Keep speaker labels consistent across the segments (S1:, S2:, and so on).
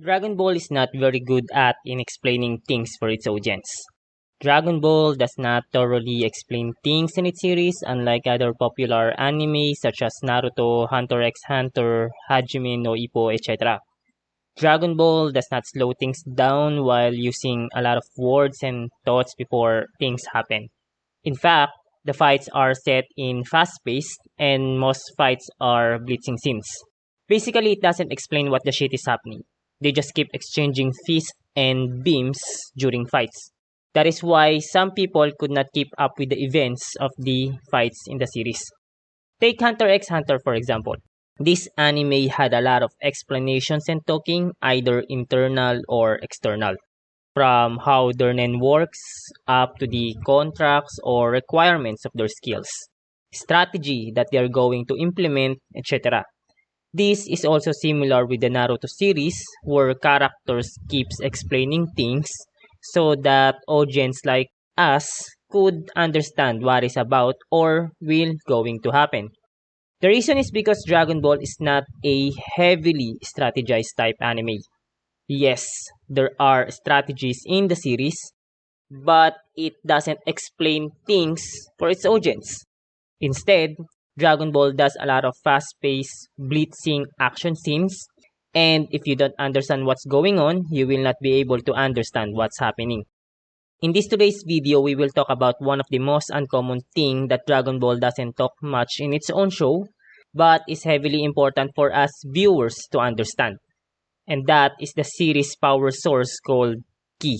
S1: Dragon Ball is not very good at in explaining things for its audience. Dragon Ball does not thoroughly explain things in its series, unlike other popular anime such as Naruto, Hunter x Hunter, Hajime no Ippo, etc. Dragon Ball does not slow things down while using a lot of words and thoughts before things happen. In fact, the fights are set in fast-paced and most fights are blitzing scenes. Basically, it doesn't explain what the shit is happening. They just keep exchanging fists and beams during fights. That is why some people could not keep up with the events of the fights in the series. Take Hunter x Hunter for example. This anime had a lot of explanations and talking, either internal or external. From how their nen works, up to the contracts or requirements of their skills, strategy that they are going to implement, etc. This is also similar with the Naruto series, where characters keeps explaining things so that audience like us could understand what is about or will going to happen. The reason is because Dragon Ball is not a heavily strategized type anime. Yes, there are strategies in the series, but it doesn't explain things for its audience. Instead, Dragon Ball does a lot of fast-paced, blitzing action scenes, and if you don't understand what's going on, you will not be able to understand what's happening. In this today's video, we will talk about one of the most uncommon thing that Dragon Ball doesn't talk much in its own show, but is heavily important for us viewers to understand. And that is the series power source called Ki.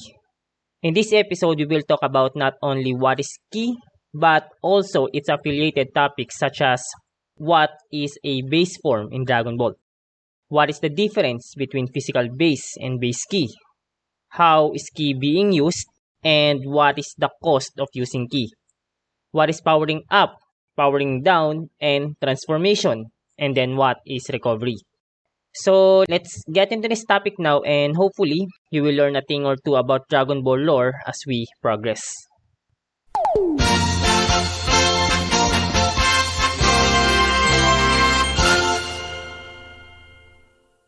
S1: In this episode, we will talk about not only what is Ki, but also its affiliated topics such as what is a base form in Dragon Ball, what is the difference between physical base and base Ki, how is Ki being used, and what is the cost of using Ki, what is powering up, powering down, and transformation, and then what is recovery. So let's get into this topic now, and hopefully you will learn a thing or two about Dragon Ball lore as we progress.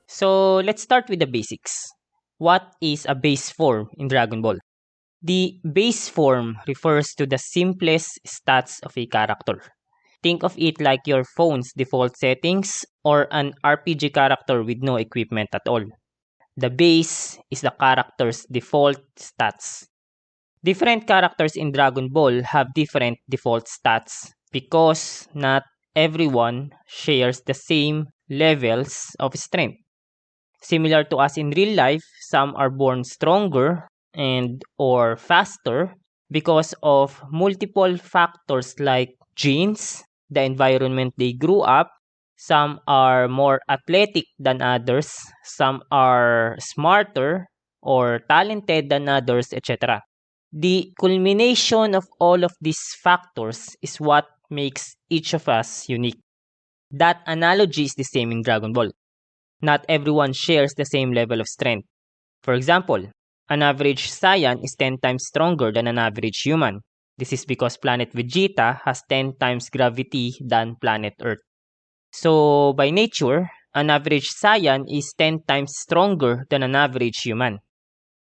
S1: So let's start with the basics. What is a base form in Dragon Ball? The base form refers to the simplest stats of a character. Think of it like your phone's default settings or an RPG character with no equipment at all. The base is the character's default stats. Different characters in Dragon Ball have different default stats because not everyone shares the same levels of strength. Similar to us in real life, some are born stronger and or faster because of multiple factors like genes, the environment they grew up. Some are more athletic than others, some are smarter or talented than others, etc. The culmination of all of these factors is what makes each of us unique. That analogy is the same in Dragon Ball. Not everyone shares the same level of strength. For example, an average Saiyan is 10 times stronger than an average human. This is because planet Vegeta has 10 times gravity than planet Earth. So, by nature, an average Saiyan is 10 times stronger than an average human.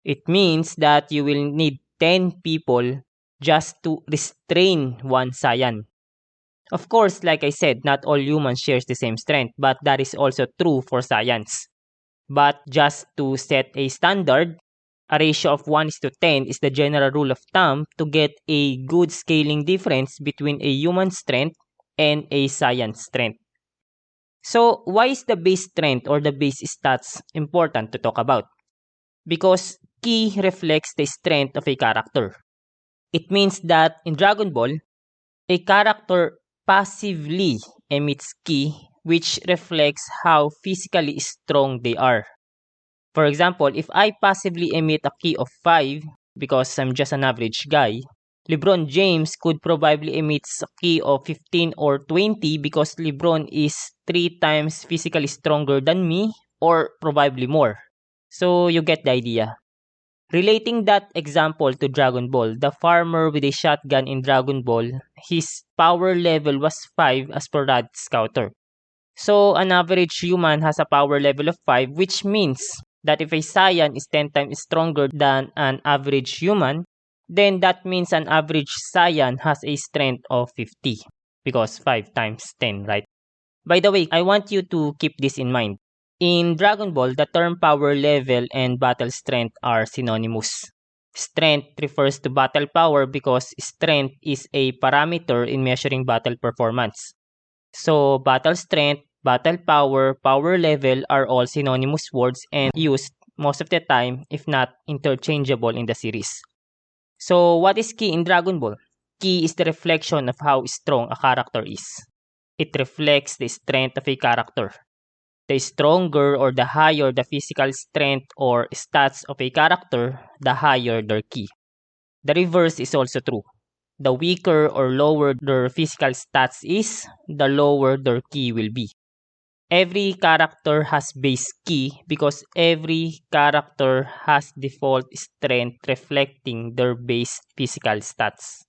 S1: It means that you will need 10 people just to restrain one Saiyan. Of course, like I said, not all humans share the same strength, but that is also true for Saiyans. But just to set a standard, a ratio of 1:10 is the general rule of thumb to get a good scaling difference between a human strength and a Saiyan strength. So, why is the base strength or the base stats important to talk about? Because Ki reflects the strength of a character. It means that in Dragon Ball, a character passively emits Ki, which reflects how physically strong they are. For example, if I passively emit a Ki of 5 because I'm just an average guy, LeBron James could probably emit a Ki of 15 or 20 because LeBron is 3 times physically stronger than me or probably more. So you get the idea. Relating that example to Dragon Ball, the farmer with a shotgun in Dragon Ball, his power level was 5 as per Rad Scouter. So an average human has a power level of 5, which means That if a Saiyan is 10 times stronger than an average human, then that means an average Saiyan has a strength of 50. Because 5 times 10, right? By the way, I want you to keep this in mind. In Dragon Ball, the term power level and battle strength are synonymous. Strength refers to battle power because strength is a parameter in measuring battle performance. So, battle strength, battle power, power level are all synonymous words and used most of the time, if not interchangeable in the series. So, what is Ki in Dragon Ball? Ki is the reflection of how strong a character is. It reflects the strength of a character. The stronger or the higher the physical strength or stats of a character, the higher their Ki. The reverse is also true. The weaker or lower their physical stats is, the lower their Ki will be. Every character has base Ki because every character has default strength reflecting their base physical stats.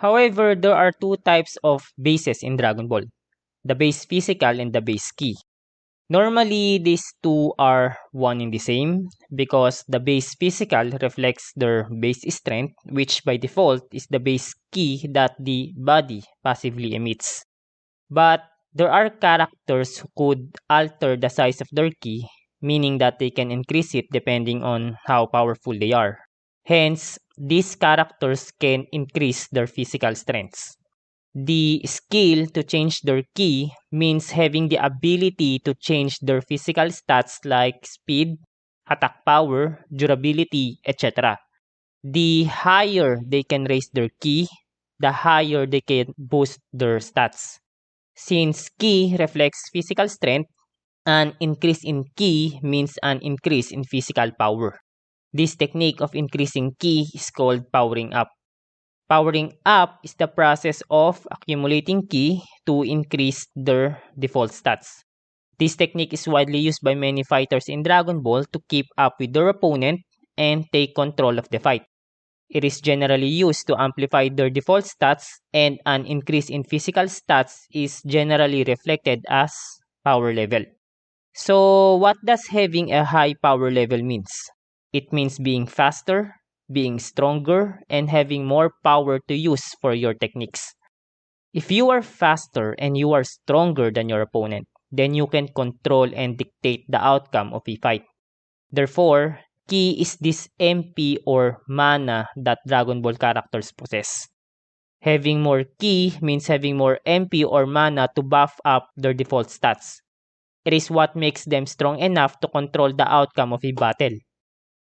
S1: However, there are two types of bases in Dragon Ball. The base physical and the base Ki. Normally, these two are one in the same because the base physical reflects their base strength, which by default is the base Ki that the body passively emits. But there are characters who could alter the size of their Ki, meaning that they can increase it depending on how powerful they are. Hence, these characters can increase their physical strengths. The skill to change their Ki means having the ability to change their physical stats like speed, attack power, durability, etc. The higher they can raise their Ki, the higher they can boost their stats. Since Ki reflects physical strength, an increase in Ki means an increase in physical power. This technique of increasing Ki is called powering up. Powering up is the process of accumulating Ki to increase their default stats. This technique is widely used by many fighters in Dragon Ball to keep up with their opponent and take control of the fight. It is generally used to amplify their default stats, and an increase in physical stats is generally reflected as power level. So, what does having a high power level means? It means being faster, being stronger, and having more power to use for your techniques. If you are faster and you are stronger than your opponent, then you can control and dictate the outcome of a fight. Therefore, Ki is this MP or mana that Dragon Ball characters possess. Having more Ki means having more MP or mana to buff up their default stats. It is what makes them strong enough to control the outcome of a battle.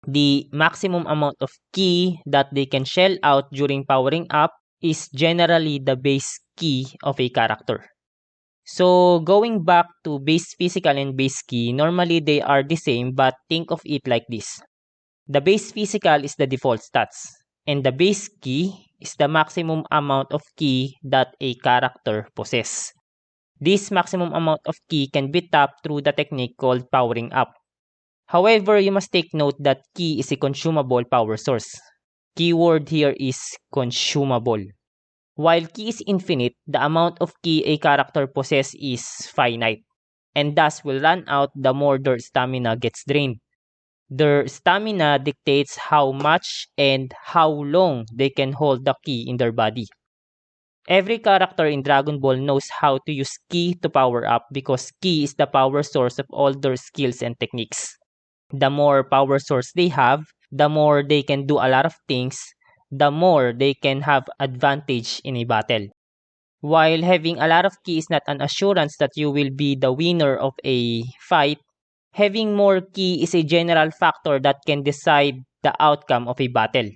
S1: The maximum amount of Ki that they can shell out during powering up is generally the base Ki of a character. So, going back to base physical and base Ki, normally they are the same, but think of it like this. The base physical is the default stats, and the base Ki is the maximum amount of Ki that a character possesses. This maximum amount of Ki can be tapped through the technique called powering up. However, you must take note that Ki is a consumable power source. Keyword here is consumable. While Ki is infinite, the amount of Ki a character possesses is finite, and thus will run out the more their stamina gets drained. Their stamina dictates how much and how long they can hold the Ki in their body. Every character in Dragon Ball knows how to use Ki to power up because Ki is the power source of all their skills and techniques. The more power source they have, the more they can do a lot of things, the more they can have advantage in a battle. While having a lot of Ki is not an assurance that you will be the winner of a fight, having more Ki is a general factor that can decide the outcome of a battle.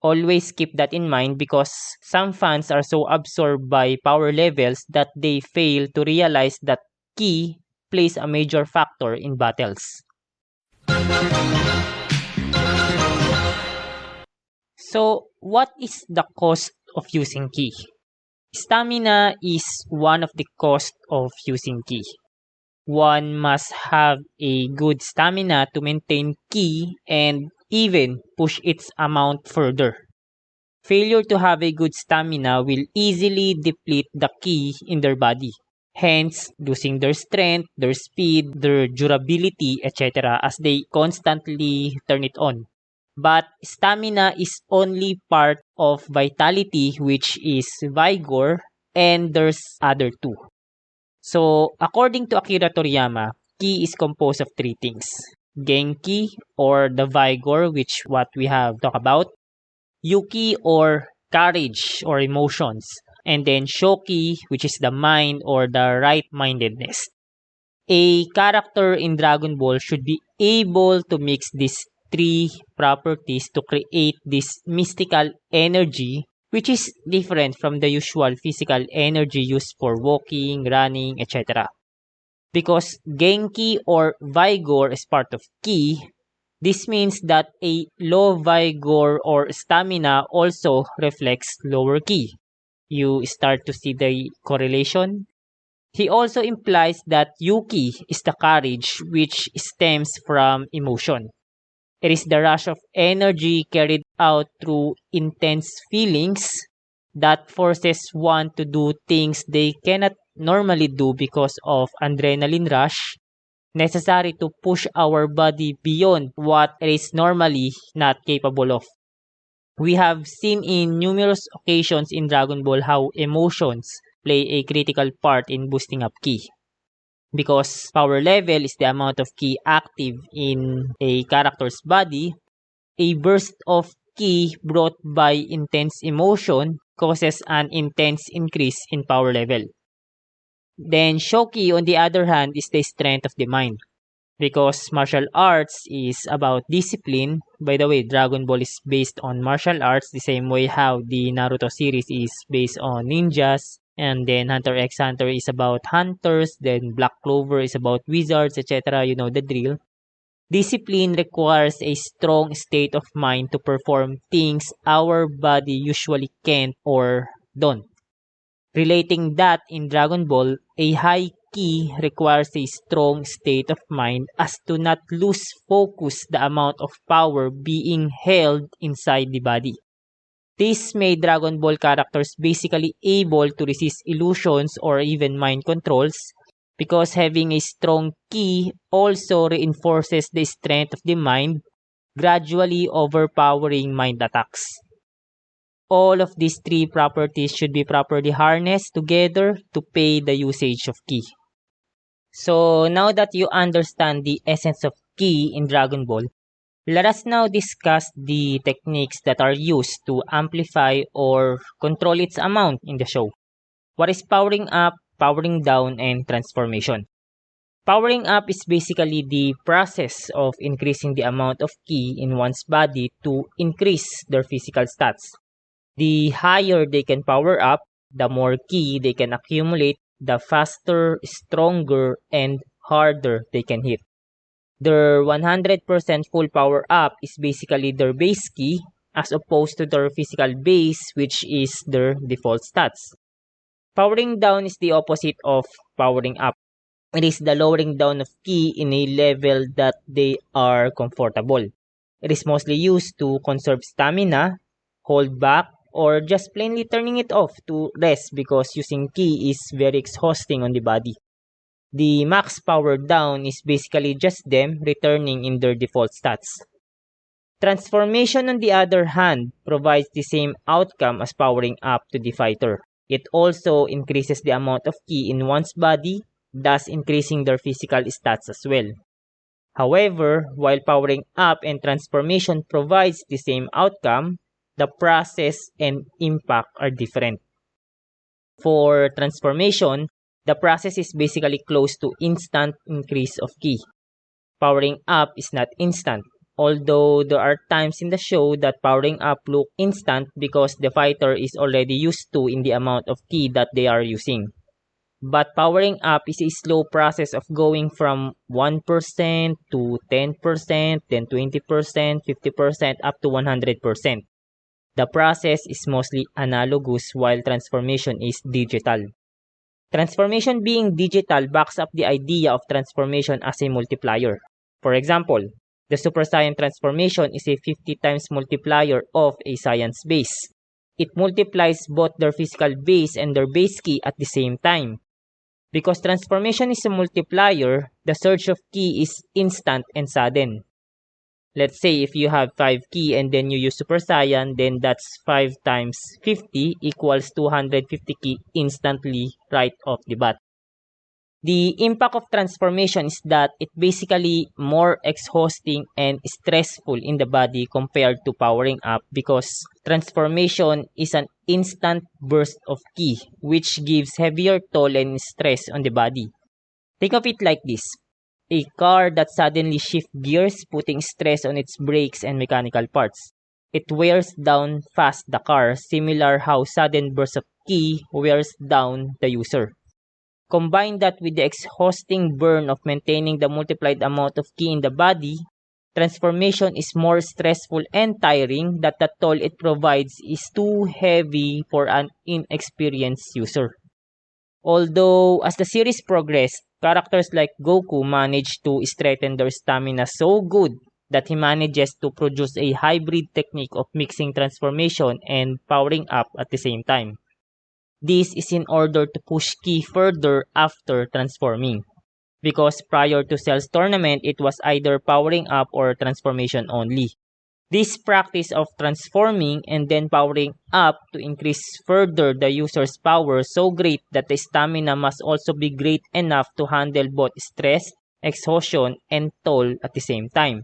S1: Always keep that in mind because some fans are so absorbed by power levels that they fail to realize that Ki plays a major factor in battles. So, what is the cost of using Ki? Stamina is one of the costs of using Ki. One must have a good stamina to maintain Ki and even push its amount further. Failure to have a good stamina will easily deplete the Ki in their body. hence losing their strength, their speed, their durability, etc. as they constantly turn it on. But stamina is only part of vitality, which is vigor, and there's other two. So, according to Akira Toriyama, ki is composed of three things. Genki, or the vigor, which what we have talked about. Yuki, or courage, or emotions. And then Shoki, which is the mind, or the right-mindedness. A character in Dragon Ball should be able to mix these three properties to create this mystical energy, which is different from the usual physical energy used for walking, running, etc. Because Genki or Vigor is part of Ki, this means that a low Vigor or stamina also reflects lower Ki. You start to see the correlation. He also implies that Yuki is the courage which stems from emotion. It is the rush of energy carried out through intense feelings that forces one to do things they cannot normally do because of adrenaline rush necessary to push our body beyond what it is normally not capable of. We have seen in numerous occasions in Dragon Ball how emotions play a critical part in boosting up ki. Because power level is the amount of ki active in a character's body, a burst of ki brought by intense emotion causes an intense increase in power level. Then Shoki, on the other hand, is the strength of the mind. Because martial arts is about discipline. By the way, Dragon Ball is based on martial arts the same way how the Naruto series is based on ninjas. And then Hunter x Hunter is about hunters. Then Black Clover is about wizards, etc. You know the drill. Discipline requires a strong state of mind to perform things our body usually can't or don't. Relating that in Dragon Ball, a high ki requires a strong state of mind as to not lose focus the amount of power being held inside the body. This made Dragon Ball characters basically able to resist illusions or even mind controls because having a strong ki also reinforces the strength of the mind, gradually overpowering mind attacks. All of these three properties should be properly harnessed together to pay the usage of ki. So now that you understand the essence of ki in Dragon Ball, let us now discuss the techniques that are used to amplify or control its amount in the show. What is powering up, powering down, and transformation? Powering up is basically the process of increasing the amount of ki in one's body to increase their physical stats. The higher they can power up, the more ki they can accumulate, the faster, stronger, and harder they can hit. Their 100% full power up is basically their base ki as opposed to their physical base, which is their default stats. Powering down is the opposite of powering up. It is the lowering down of ki in a level that they are comfortable. It is mostly used to conserve stamina, hold back, or just plainly turning it off to rest because using ki is very exhausting on the body. The max power down is basically just them returning in their default stats. Transformation, on the other hand, provides the same outcome as powering up to the fighter. It also increases the amount of ki in one's body, thus increasing their physical stats as well. However, while powering up and transformation provides the same outcome, the process and impact are different. For transformation, the process is basically close to instant increase of ki. Powering up is not instant, although there are times in the show that powering up look instant because the fighter is already used to in the amount of ki that they are using. But powering up is a slow process of going from 1% to 10%, then 20%, 50%, up to 100%. The process is mostly analogous while transformation is digital. Transformation being digital backs up the idea of transformation as a multiplier. For example, the Super Saiyan transformation is a 50 times multiplier of a Saiyan's base. It multiplies both their physical base and their base ki at the same time. Because transformation is a multiplier, the surge of ki is instant and sudden. Let's say if you have 5 ki and then you use Super Saiyan, then that's 5 times 50 equals 250 ki instantly right off the bat. The impact of transformation is that it basically more exhausting and stressful in the body compared to powering up because transformation is an instant burst of ki which gives heavier toll and stress on the body. Think of it like this. A car that suddenly shifts gears putting stress on its brakes and mechanical parts. It wears down fast the car, similar how sudden burst of ki wears down the user. Combine that with the exhausting burn of maintaining the multiplied amount of ki in the body, transformation is more stressful and tiring that the toll it provides is too heavy for an inexperienced user. Although, as the series progressed, characters like Goku managed to strengthen their stamina so good that he manages to produce a hybrid technique of mixing transformation and powering up at the same time. This is in order to push ki further after transforming. Because prior to Cell's tournament, it was either powering up or transformation only. This practice of transforming and then powering up to increase further the user's power so great that the stamina must also be great enough to handle both stress, exhaustion, and toll at the same time.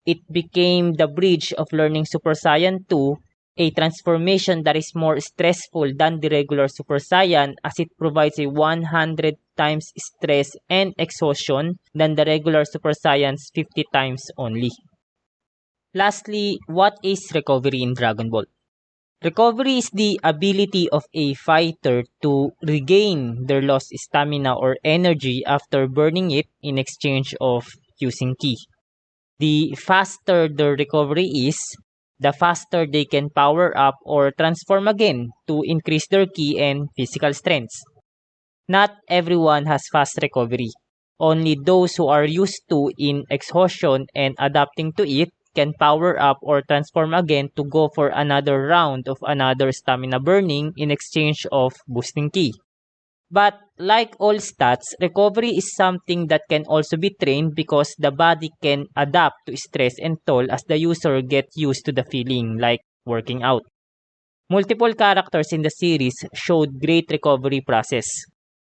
S1: It became the bridge of learning Super Saiyan 2, a transformation that is more stressful than the regular Super Saiyan as it provides a 100 times stress and exhaustion than the regular Super Saiyan's 50 times only. Lastly, what is recovery in Dragon Ball? Recovery is the ability of a fighter to regain their lost stamina or energy after burning it in exchange of using ki. The faster the recovery is, the faster they can power up or transform again to increase their ki and physical strengths. Not everyone has fast recovery. Only those who are used to in exhaustion and adapting to it can power up or transform again to go for another round of another stamina burning in exchange of boosting ki. But like all stats, recovery is something that can also be trained because the body can adapt to stress and toll as the user gets used to the feeling, like working out. Multiple characters in the series showed great recovery process.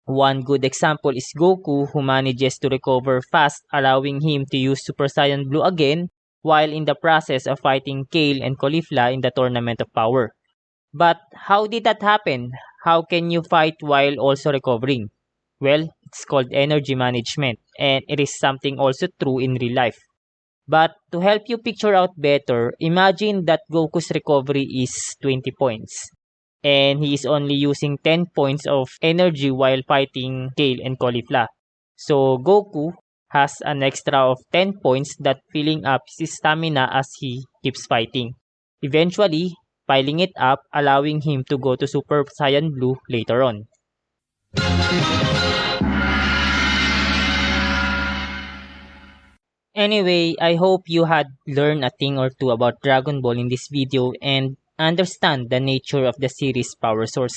S1: One good example is Goku, who manages to recover fast, allowing him to use Super Saiyan Blue again while in the process of fighting Kale and Caulifla in the Tournament of Power. But how did that happen? How can you fight while also recovering? Well, it's called energy management, and it is something also true in real life. But to help you picture out better, imagine that Goku's recovery is 20 points. And he is only using 10 points of energy while fighting Kale and Caulifla. So Goku has an extra of 10 points that filling up his stamina as he keeps fighting. Eventually, piling it up, allowing him to go to Super Saiyan Blue later on. Anyway, I hope you had learned a thing or two about Dragon Ball in this video and understand the nature of the series' power source.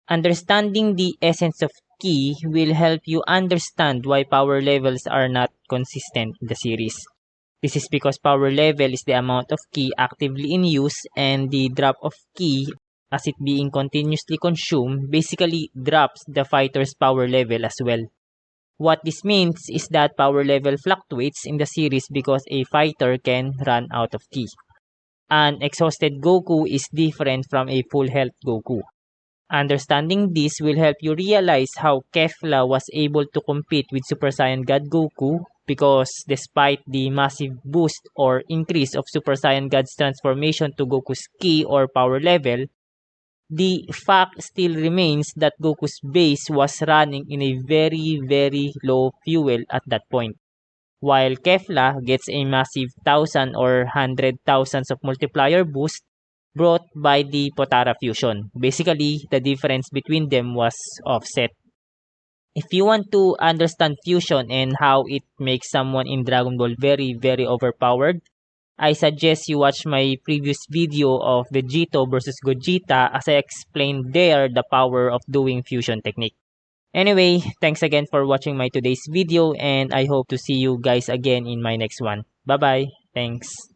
S1: Understanding the essence of ki will help you understand why power levels are not consistent in the series. This is because power level is the amount of ki actively in use and the drop of ki as it being continuously consumed basically drops the fighter's power level as well. What this means is that power level fluctuates in the series because a fighter can run out of ki. An exhausted Goku is different from a full health Goku. Understanding this will help you realize how Kefla was able to compete with Super Saiyan God Goku because despite the massive boost or increase of Super Saiyan God's transformation to Goku's ki or power level, the fact still remains that Goku's base was running in a very low fuel at that point. While Kefla gets a massive 1,000 or 100,000s of multiplier boost brought by the Potara fusion. Basically, the difference between them was offset. If you want to understand fusion and how it makes someone in Dragon Ball very overpowered, I suggest you watch my previous video of Vegito versus Gogeta as I explained there the power of doing fusion technique. Anyway, thanks again for watching my today's video and I hope to see you guys again in my next one. Bye bye. Thanks.